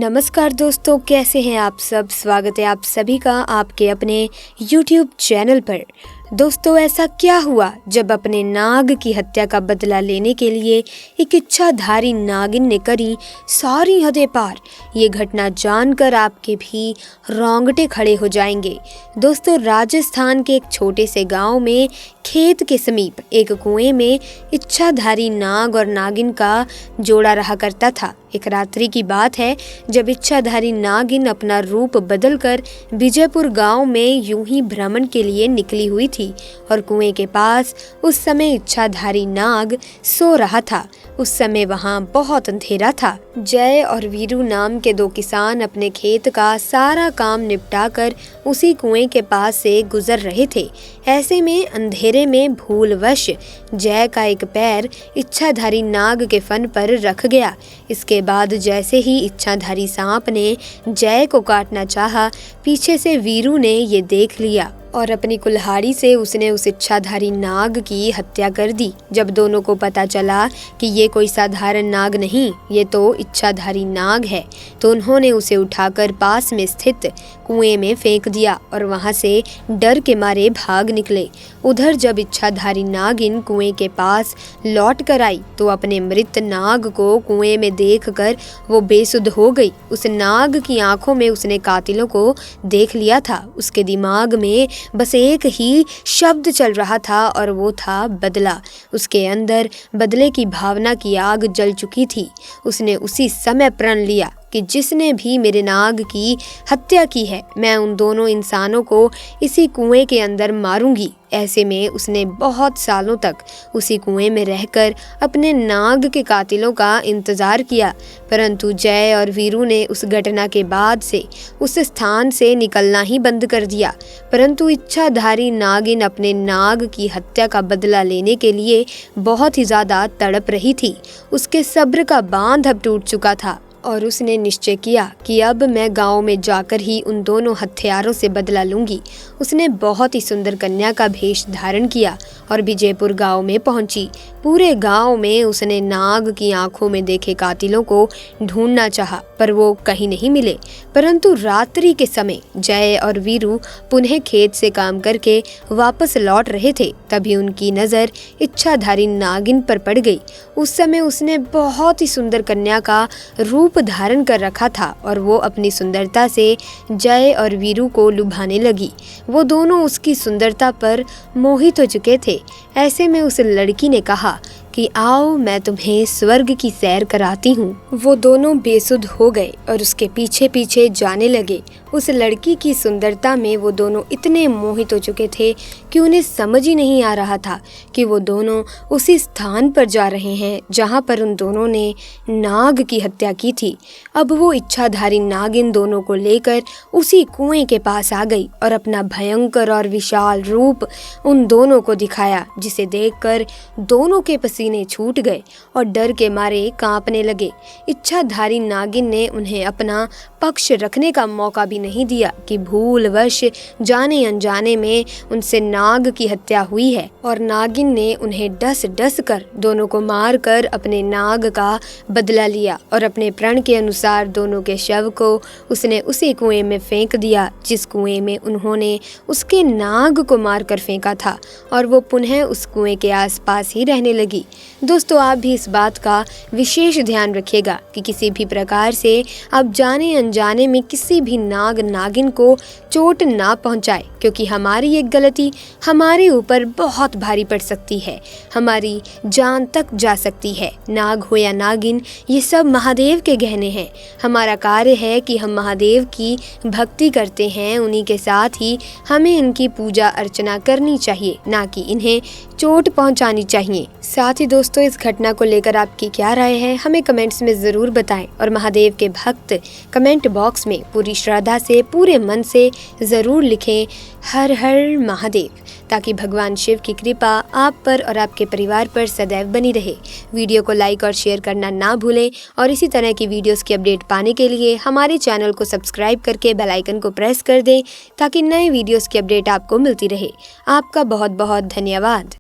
नमस्कार दोस्तों, कैसे हैं आप सब। स्वागत है आप सभी का आपके अपने YouTube चैनल पर। दोस्तों, ऐसा क्या हुआ जब अपने नाग की हत्या का बदला लेने के लिए एक इच्छाधारी नागिन ने करी सारी हदें पार। ये घटना जानकर आपके भी रोंगटे खड़े हो जाएंगे। दोस्तों, राजस्थान के एक छोटे से गांव में खेत के समीप एक कुएं में इच्छाधारी नाग और नागिन का जोड़ा रहा करता था। एक रात्रि की बात है जब इच्छाधारी नागिन अपना रूप बदलकर विजयपुर गांव में यूं ही भ्रमण के लिए निकली हुई थी और कुएं के पास उस समय इच्छाधारी नाग सो रहा था। उस समय वहां बहुत अंधेरा था। जय और वीरू नाम के दो किसान अपने खेत का सारा काम निपटाकर उसी कुएं के पास से गुजर रहे थे। ऐसे में अंधेरे में भूलवश जय का एक पैर इच्छाधारी नाग के फन पर रख गया। इसके बाद जैसे ही इच्छाधारी सांप ने जय को काटना चाहा, पीछे से वीरू ने ये देख लिया और अपनी कुल्हाड़ी से उसने उस इच्छाधारी नाग की हत्या कर दी। जब दोनों को पता चला कि ये कोई साधारण नाग नहीं, ये तो इच्छाधारी नाग है, तो उन्होंने उसे उठाकर पास में स्थित कुएं में फेंक दिया और वहां से डर के मारे भाग निकले। उधर जब इच्छाधारी नागिन कुएं के पास लौट कर आई तो अपने मृत नाग को कुएं में देखकर वो बेसुध हो गई। उस नाग की आंखों में उसने कातिलों को देख लिया था। उसके दिमाग में बस एक ही शब्द चल रहा था और वो था बदला। उसके अंदर बदले की भावना की आग जल चुकी थी। उसने उसी समय प्रण लिया कि जिसने भी मेरे नाग की हत्या की है, मैं उन दोनों इंसानों को इसी कुएं के अंदर मारूंगी। ऐसे में उसने बहुत सालों तक उसी कुएं में रहकर अपने नाग के कातिलों का इंतजार किया, परंतु जय और वीरू ने उस घटना के बाद से उस स्थान से निकलना ही बंद कर दिया। परंतु इच्छाधारी नागिन अपने नाग की हत्या का बदला लेने के लिए बहुत ही ज्यादा तड़प रही थी। उसके सब्र का बांध अब टूट चुका था और उसने निश्चय किया कि अब मैं गांव में जाकर ही उन दोनों हत्यारों से बदला लूंगी। उसने बहुत ही सुंदर कन्या का भेष धारण किया और विजयपुर गांव में पहुंची। पूरे गांव में उसने नाग की आंखों में देखे कातिलों को ढूंढना चाहा, पर वो कहीं नहीं मिले। परंतु रात्रि के समय जय और वीरू पुनः खेत से काम करके वापस लौट रहे थे। तभी उनकी नजर इच्छाधारी नागिन पर पड़ गई। उस समय उसने बहुत ही सुंदर कन्या का रूप धारण कर रखा था और वो अपनी सुंदरता से जय और वीरू को लुभाने लगी। वो दोनों उसकी सुंदरता पर मोहित हो चुके थे। ऐसे में उस लड़की ने कहा कि आओ, मैं तुम्हें स्वर्ग की सैर कराती हूँ। वो दोनों बेसुध हो गए और उसके पीछे पीछे जाने लगे। उस लड़की की सुंदरता में वो दोनों इतने मोहित हो चुके थे कि उन्हें समझ ही नहीं आ रहा था कि वो दोनों उसी स्थान पर जा रहे हैं जहाँ पर उन दोनों ने नाग की हत्या की थी। अब वो इच्छाधारी नाग इन दोनों को लेकर उसी कुएं के पास आ गई और अपना भयंकर और विशाल रूप उन दोनों को दिखाया, जिसे देखकर दोनों के पसीने छूट गए और डर के मारे कांपने लगे। इच्छाधारी नागिन ने उन्हें अपना पक्ष रखने का मौका भी नहीं दिया कि भूलवश जाने अनजाने में उनसे नाग की हत्या हुई है, और नागिन ने उन्हें डस डस कर दोनों को मार कर अपने नाग का बदला लिया और अपने प्रण के अनुसार दोनों के शव को उसने उसी कुएं में फेंक दिया जिस कुएं में उन्होंने उसके नाग को मारकर फेंका था, और वो पुनः उस कुएं के आसपास ही रहने लगी। दोस्तों, आप भी इस बात का विशेष ध्यान रखिएगा कि किसी भी प्रकार से आप जाने अनजाने में किसी भी नाग नागिन को चोट ना पहुंचाए, क्योंकि हमारी एक गलती हमारे ऊपर बहुत भारी पड़ सकती है, हमारी जान तक जा सकती है। नाग हो या नागिन, ये सब महादेव के गहने हैं। हमारा कार्य है कि हम महादेव की भक्ति करते हैं, उन्हीं के साथ ही हमें इनकी पूजा अर्चना करनी चाहिए, ना कि इन्हें चोट पहुंचानी चाहिए। साथ ही दोस्तों, इस घटना को लेकर आपकी क्या राय है, हमें कमेंट्स में ज़रूर बताएं और महादेव के भक्त कमेंट बॉक्स में पूरी श्रद्धा से, पूरे मन से ज़रूर लिखें हर हर महादेव, ताकि भगवान शिव की कृपा आप पर और आपके परिवार पर सदैव बनी रहे। वीडियो को लाइक और शेयर करना ना भूलें और इसी तरह की वीडियोस की अपडेट पाने के लिए हमारे चैनल को सब्सक्राइब करके बेल आइकन को प्रेस कर दें, ताकि नए वीडियोस की अपडेट आपको मिलती रहे। आपका बहुत बहुत धन्यवाद।